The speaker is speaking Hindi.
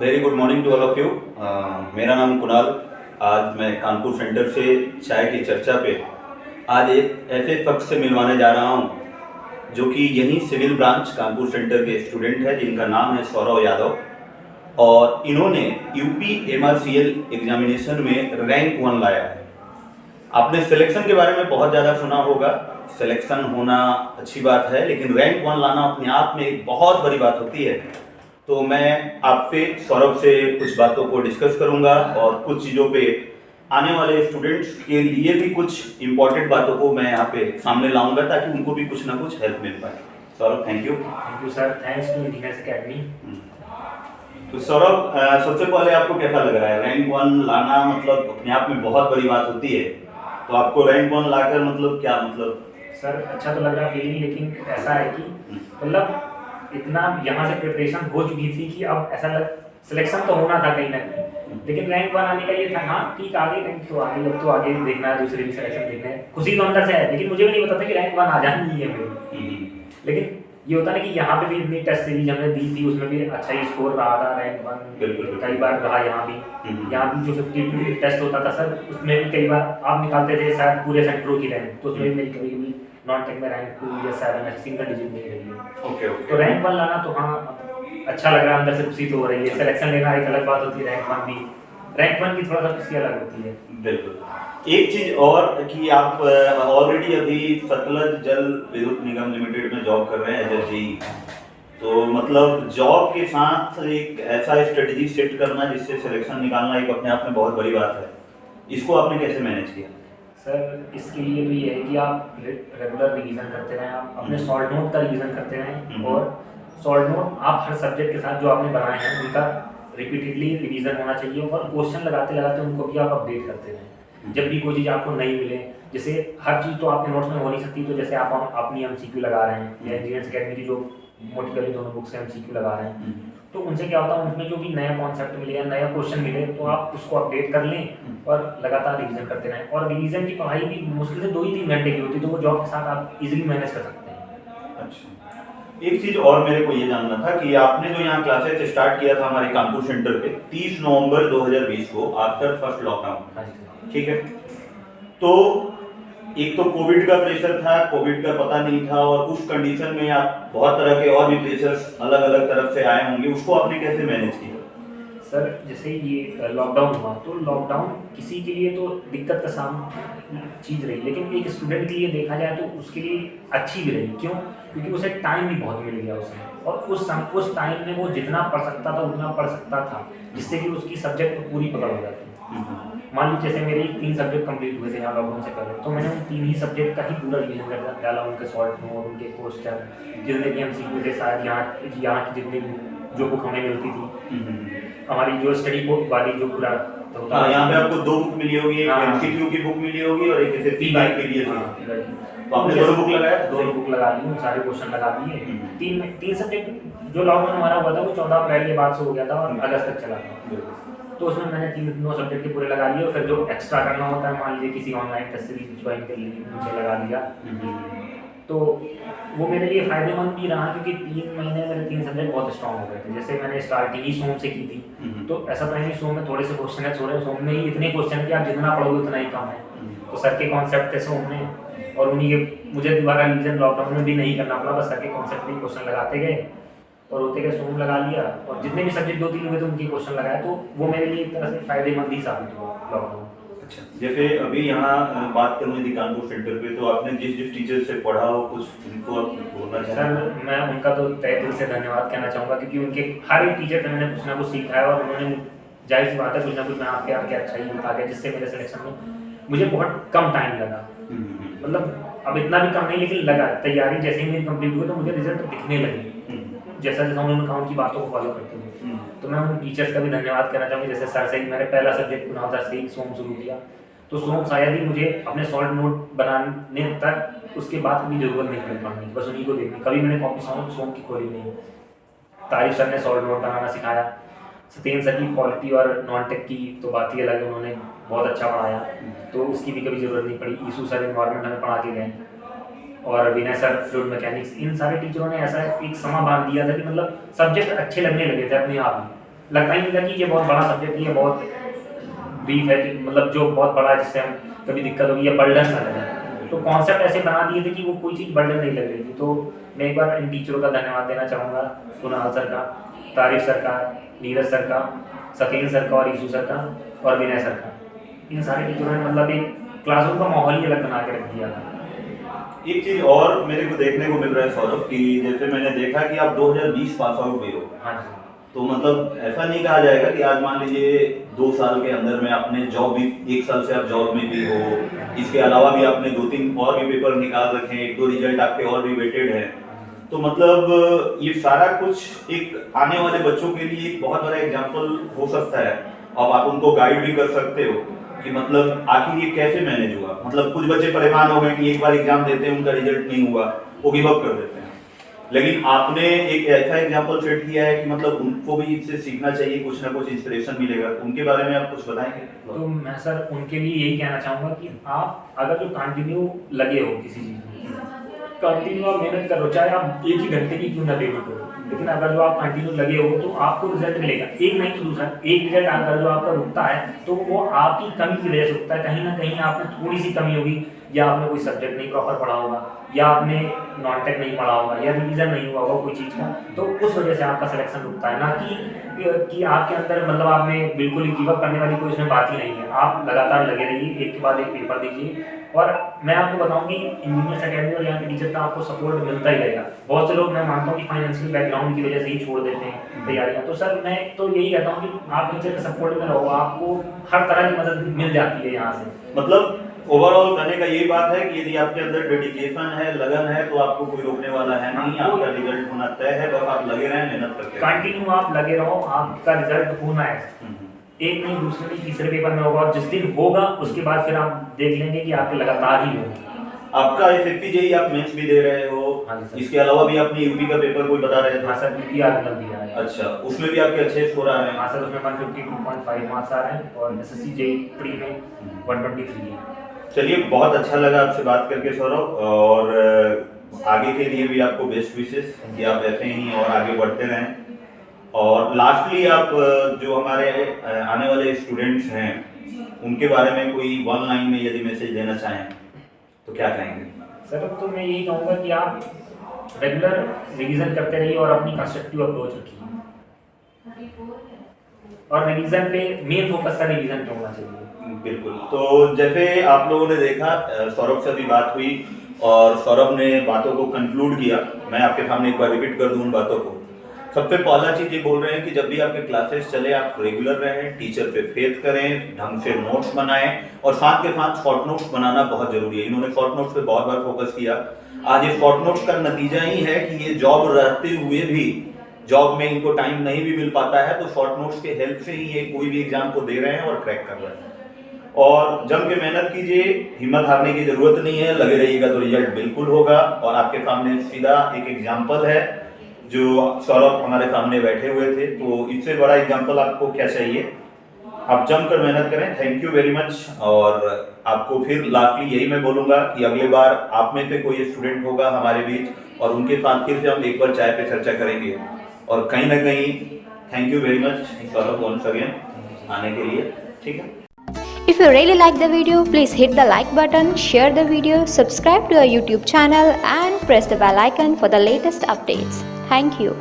Very good morning to all of you. मेरा नाम कुणाल। आज मैं कानपुर सेंटर से चाय की चर्चा पे आज एक ऐसे शख्स से मिलवाने जा रहा हूँ जो कि यहीं सिविल ब्रांच कानपुर सेंटर के स्टूडेंट है, जिनका नाम है सौरव यादव। और इन्होंने यूपी MRCL एग्जामिनेशन में रैंक 1 लाया है। आपने सिलेक्शन के बारे में बहुत ज़्यादा सुना होगा। सिलेक्शन होना अच्छी बात है, लेकिन रैंक 1 लाना अपने आप में एक बहुत बड़ी बात होती है। तो मैं आपसे सौरभ से कुछ बातों को डिस्कस करूंगा और कुछ चीज़ों पे आने वाले स्टूडेंट्स के लिए भी कुछ इम्पोर्टेंट बातों को मैं यहाँ पे सामने लाऊंगा ताकि उनको भी कुछ ना कुछ हेल्प मिल पाए। Saurabh, thank you sir, thanks to Indian academy. तो सौरभ, सबसे पहले आपको कैसा लग रहा है? रैंक 1 लाना मतलब अपने आप में बहुत बड़ी बात होती है, तो आपको रैंक 1 लाकर मतलब क्या मतलब? सर, अच्छा तो लग रहा है फीलिंग, लेकिन ऐसा है कि मतलब इतना यहाँ से प्रिपरेशन हो चुकी थी कि अब ऐसा लग सिलेक्शन तो होना था कहीं ना कहीं, लेकिन रैंक 1 आने का ये था। हाँ ठीक, आगे रैंक तो आगे, अब तो आगे देखना है, दूसरे भी सिलेक्शन देखना है। खुशी तो अंदर से है, लेकिन मुझे भी नहीं पता था कि रैंक 1 आ जानी है मेरी। लेकिन ये होता ना कि यहाँ पे भी इतनी टेस्ट सीरीज हमने दी थी, उसमें भी अच्छा ही स्कोर रहा था, रैंक 1 कई बार रहा। यहाँ भी जो 52 टेस्ट होता था सर, उसमें भी कई बार आप निकालते थे शायद पूरे सेंटरों की रैंक, तो उसमें भी मेरी कभी कभी नॉन टेक में रैंक 2 या 7 ऐसे सिंगल डिजिट में रही है। ओके। तो रैंक 1 लाना तो हाँ अच्छा लग रहा है, अंदर से खुशी तो हो रही है। सिलेक्शन लेना एक अलग बात होती है, रैंक 1 की थोड़ा सा खुशी अलग होती है। बिल्कुल। एक चीज और कि आप ऑलरेडी अभी सतलज जल विद्युत निगम लिमिटेड में जॉब कर रहे हैं एज ए जेई, तो मतलब जॉब के साथ एक ऐसा स्ट्रेटजी सेट करना जिससे सिलेक्शन निकालना एक अपने आप में बहुत बड़ी बात है। इसको आपने कैसे मैनेज किया? सर, इसके लिए तो ये है कि आप रेगुलर रिवीजन करते रहें, आप अपने सॉल्ट नोट का रिवीजन करते रहें, और सॉल्ट नोट आप हर सब्जेक्ट के साथ जो आपने बनाए हैं उनका रिपीटेडली रिवीजन होना चाहिए, और क्वेश्चन लगाते लगाते उनको भी आप अपडेट करते रहें। जब भी कोई चीज़ आपको नहीं मिले, जैसे हर चीज़ तो आपके नोट्स में हो नहीं सकती, तो जैसे आप अपनी MCQ लगा रहे हैं या इंडियन अकेडमी की जो मोटिकली दोनों बुक्स हैं MCQ लगा रहे हैं, तो उनसे क्या होता है, उनमें जो भी नया कॉन्सेप्ट मिले या नया क्वेश्चन मिले तो आप उसको अपडेट कर लें और लगातार रिवीजन करते रहें। और रिवीजन की पढ़ाई भी मुश्किल से 2 ही 3 घंटे की होती है, तो वो जॉब के साथ आप इजीली मैनेज कर सकते हैं। अच्छा, एक चीज और मेरे को ये जानना था कि आपने जो यहाँ क्लासेस स्टार्ट किया था हमारे कानपुर सेंटर पे 30 नवंबर 2020 को आफ्टर फर्स्ट लॉकडाउन, हाँ जी, ठीक है? तो एक तो कोविड का प्रेशर था, कोविड का पता नहीं था, और उस कंडीशन में आप बहुत तरह के और भी प्रेशर्स अलग अलग तरफ से आए होंगे, उसको आपने कैसे मैनेज किया? सर, जैसे ये लॉकडाउन हुआ तो लॉकडाउन किसी के लिए तो दिक्कत का सामना चीज़ रही, लेकिन एक स्टूडेंट के लिए देखा जाए तो उसके लिए अच्छी भी रही। क्यों? क्योंकि उसे टाइम भी बहुत मिल गया उसे, और उस टाइम में वो जितना पढ़ सकता था उतना पढ़ सकता था, जिससे कि उसकी सब्जेक्ट पूरी पकड़ हो जाती। मान लीजिए जैसे मेरे 3 सब्जेक्ट कंप्लीट हुए थे यहाँ लॉकडाउन से पहले, तो मैंने उन 3 ही सब्जेक्ट का ही पूरा रिवीजन कर डाला, उनके शॉर्ट नोट, उनके क्वेश्चन, जितने भी MCQ थे शायद यहाँ की जितनी जो बुक हमें मिलती थी, हमारी जो स्टडी बुक वाली जो पूरा होता है, यहाँ पे आपको 2 बुक मिली होगी, एक MCQ की बुक मिली होगी और एक ऐसे पीवाई के लिए। तो आपने दोनों बुक लगाया? दोनों बुक लगा ली, सारे क्वेश्चन लगा दिए। 3 सब्जेक्ट जो लॉकडाउन हमारा हुआ था वो 14 अप्रैल के बाद से हो गया था और अगस्त तक चला था, तो उसमें मैंने 3 सब्जेक्ट के पूरे लगा लिए, और फिर जो एक्स्ट्रा करना होता है, मान लीजिए किसी ऑनलाइन टेस्ट सीरीज ज्वाइन कर ली, उनसे लगा लिया। तो वो मेरे लिए फ़ायदेमंद भी रहा, क्योंकि 3 महीने मेरे 3 सब्जेक्ट बहुत स्ट्रॉन्ग हो गए थे। जैसे मैंने स्टार्टिंग ही सोम से की थी, तो ऐसा तो नहीं सोम में थोड़े से क्वेश्चन है, थोड़े सोम में ही इतने क्वेश्चन है कि आप जितना पढ़ोगे उतना ही कम है। तो सर के कॉन्सेप्ट थे सोम में, और उन्हीं के मुझे दोबारा रिवीजन लॉकडाउन में भी नहीं करना पड़ा, बस सर के कॉन्सेप्ट में क्वेश्चन लगाते गए और होते गए, सोम लगा लिया, और जितने भी सब्जेक्ट 2-3 हुए थे उनके क्वेश्चन लगाए, तो वो मेरे लिए एक तरह से फ़ायदेमंद ही साबित हुआ लॉकडाउन। अच्छा, जैसे अभी यहाँ बात करूँ यदि कानपुर सेंटर पे, तो आपने जिस टीचर से पढ़ा हो कुछ उनको आप बोलना चाहें? सर, मैं उनका तो तहे दिल से धन्यवाद कहना चाहूँगा, क्योंकि उनके हर एक टीचर से मैंने कुछ ना कुछ सीखा है, और उन्होंने जाहिर सी बात है कुछ ना कुछ मैं आपके अच्छा ही बता दिया, जिससे मेरे सिलेक्शन में मुझे बहुत कम टाइम लगा। मतलब अब इतना भी कम नहीं, लेकिन लगा। तैयारी जैसे ही मेरी कंप्लीट हुई तो मुझे रिजल्ट दिखने लगे, जैसा जैसा उन्होंने कहा उनकी बातों को फॉलो करते हुए। तो मैं उन टीचर्स का भी धन्यवाद करना चाहूँगा। जैसे सर से ही मैंने पहला सब्जेक्ट कुणाल सर से ही सोम शुरू किया, तो सोम शायद ही मुझे अपने सॉल्ट नोट बनाने तक उसके बाद भी ज़रूरत नहीं पड़ी पढ़ने की, बस उन्हीं को देखनी। कभी मैंने कॉपी सोम की खोली नहीं। तारिफ सर ने सॉल्ट नोट बनाना सिखाया। सत्येंद्र सर की पॉलिटी और नॉन टेक की तो बात ही अलग है, उन्होंने बहुत अच्छा पढ़ाया, तो उसकी भी कभी ज़रूरत नहीं पड़ी। ईशू सर इन्वायरमेंट हमें पढ़ा के गए, और विनय सर फ्लूइड मैकेनिक्स। इन सारे टीचरों ने ऐसा एक समा बांध दिया था कि मतलब सब्जेक्ट अच्छे लगने लगे थे अपने आप ही। लगता ही नहीं था कि ये बहुत बड़ा सब्जेक्ट है, ये बहुत डीप है, कि मतलब जो बहुत बड़ा है जिससे हम कभी दिक्कत होगी या बर्डन ना लगे। तो कॉन्सेप्ट ऐसे बना दिए थे कि वो कोई चीज़ बर्डन नहीं लग रही थी। तो मैं एक बार इन टीचरों का धन्यवाद देना चाहूँगा, कुणाल सर का, तारिफ सर का, नीरज सर का, सकील सर का और ईशू सर का और विनय सर का। इन सारे टीचरों ने मतलब एक क्लासरूम का माहौल ही अलग बना के रख दिया था। एक चीज और मेरे को देखने को मिल रहा है सौरभ कि जैसे मैंने देखा कि आप 2020 पास आउट हुए हो, हाँ जी। तो मतलब ऐसा नहीं कहा जाएगा कि आज मान लीजिए 2 साल के अंदर में आपने जॉब भी 1 साल से आप जॉब में भी हो, इसके अलावा भी आपने 2-3 और भी पेपर निकाल रखे हैं, 1-2 रिजल्ट आपके और भी वेटेड है, तो मतलब ये सारा कुछ एक आने वाले बच्चों के लिए एक बहुत बड़ा एग्जाम्पल हो सकता है। अब आप उनको गाइड भी कर सकते हो कि मतलब आखिर ये कैसे मैनेज हुआ। मतलब कुछ बच्चे परेशान हो गए कि एक बार एग्जाम देते हैं, उनका रिजल्ट नहीं हुआ, वो गिव अप कर देते हैं, लेकिन आपने एक ऐसा एग्जाम्पल सेट किया है कि मतलब उनको भी इससे सीखना चाहिए, कुछ ना कुछ इंस्पिरेशन मिलेगा। उनके बारे में आप कुछ बताएंगे? तो मैं सर उनके लिए यही कहना चाहूँगा कि आप अगर जो कंटिन्यू लगे हो किसी चीज़ में, कंटिन्यू आप मेहनत करो, चाहे आप 1 ही घंटे की क्यों ना पेमेंट हो, लेकिन अगर जो आप कंटिन्यू लगे हो तो आपको रिजल्ट मिलेगा। एक नहीं तो दूसरा, एक रिजल्ट अगर जो आपका रुकता है तो वो आपकी कमी की वजह से रुकता है। कहीं ना कहीं आपने थोड़ी सी कमी होगी, या आपने कोई सब्जेक्ट नहीं प्रॉपर पढ़ा होगा, या आपने नॉन टेक नहीं पढ़ा होगा, या रिवीजन नहीं हुआ होगा कोई चीज़ का, तो उस वजह से आपका सिलेक्शन रुकता है। ना कि आपके अंदर मतलब आपने बिल्कुल ही गिव अप करने वाली कोई उसमें बात ही नहीं है। आप लगातार लगे रहिए, एक के बाद एक पेपर दीजिए। और मैं आपको बताऊं कि इंजीनियर्स अकेडमी और यहाँ के टीचर का आपको सपोर्ट मिलता ही रहेगा। बहुत से लोग मैं मानता हूँ कि फाइनेंशियल बैकग्राउंड की वजह से ही छोड़ देते हैं तैयारियाँ। तो सर मैं तो यही कहता हूँ कि आप टीचर के सपोर्ट में रहो, आपको हर तरह की मदद मिल जाती है यहाँ से। मतलब ओवरऑल कहने का यही बात है कि यदि आपके अंदर डेडिकेशन है, लगन है, तो आपको कोई रोकने वाला है नहीं, आपका रिजल्ट होना तय है, बस आप लगे रहें, मेहनत करते रहें। कंटिन्यू आप लगे रहो, आपका रिजल्ट होना है। एक नहीं, दूसरे नहीं, तीसरे पेपर में होगा, और जिस दिन होगा उसके बाद फिर आप देख लेंगे कि आपके लगातार ही होगा। आपका एफएफपी जेई आप मेंस भी दे रहे हो, हाँ जी सर। इसके अलावा भी आपने यूपी का पेपर कोई बता रहे थे? हाँ सर, यूपी आर्टिकल दिया है। अच्छा, उसमें भी आपके अच्छे स्कोर आ रहे हैं? हाँ सर, उसमें 152.5 मार्क्स आ रहे हैं, और एसएससी जेई प्री में 123 है। चलिए, बहुत अच्छा लगा आपसे बात करके सौरभ, और आगे के लिए भी आपको बेस्ट विशेस कि आप ऐसे ही और आगे बढ़ते रहें। और लास्टली आप जो हमारे आने वाले स्टूडेंट्स हैं उनके बारे में कोई 1 लाइन में यदि मैसेज देना चाहें तो क्या कहेंगे? सर तो मैं यही कहूँगा कि आप रेगुलर रिवीजन करते रहिए और अपनी कंस्ट्रक्टिव अप्रोच रखिए, और रिवीजन पे मेन फोकस का रिवीजन पे होना चाहिए। बिल्कुल। तो जैसे आप लोगों ने देखा, सौरभ से भी बात हुई और सौरभ ने बातों को कंक्लूड किया। मैं आपके सामने एक बार रिपीट कर दूं उन बातों को। सबसे पहला चीज़ ये बोल रहे हैं कि जब भी आपके क्लासेस चले आप रेगुलर रहें, टीचर पे फेथ करें, ढंग से नोट्स बनाएं, और साथ के साथ शॉर्ट नोट्स बनाना बहुत जरूरी है। इन्होंने शॉर्ट नोट्स पे बहुत बार फोकस किया। आज ये शॉर्ट नोट्स का नतीजा ही है कि ये जॉब रहते हुए भी जॉब में इनको टाइम नहीं भी मिल पाता है, तो शॉर्ट नोट्स के हेल्प से ही ये कोई भी एग्जाम को दे रहे हैं और क्रैक कर रहे हैं। और जम के मेहनत कीजिए, हिम्मत हारने की जरूरत नहीं है, लगे रहिएगा तो रिजल्ट बिल्कुल होगा। और आपके सामने सीधा एक एग्जाम्पल है जो सौरभ हमारे सामने बैठे हुए थे, तो इससे बड़ा एग्जाम्पल आपको क्या चाहिए। आप जमकर मेहनत करें। Thank you very much. और आपको फिर लास्टली यही मैं बोलूँगा कि अगले बार आप में से कोई स्टूडेंट होगा हमारे बीच और उनके साथ फिर से हम एक बार चाय पे चर्चा करेंगे। और कहीं ना कहीं thank you very much Saurabh once again आने के लिए। ठीक है। If you really like the video, please hit the like button, share the video, subscribe to our YouTube channel and press the bell icon for the latest updates. Thank you.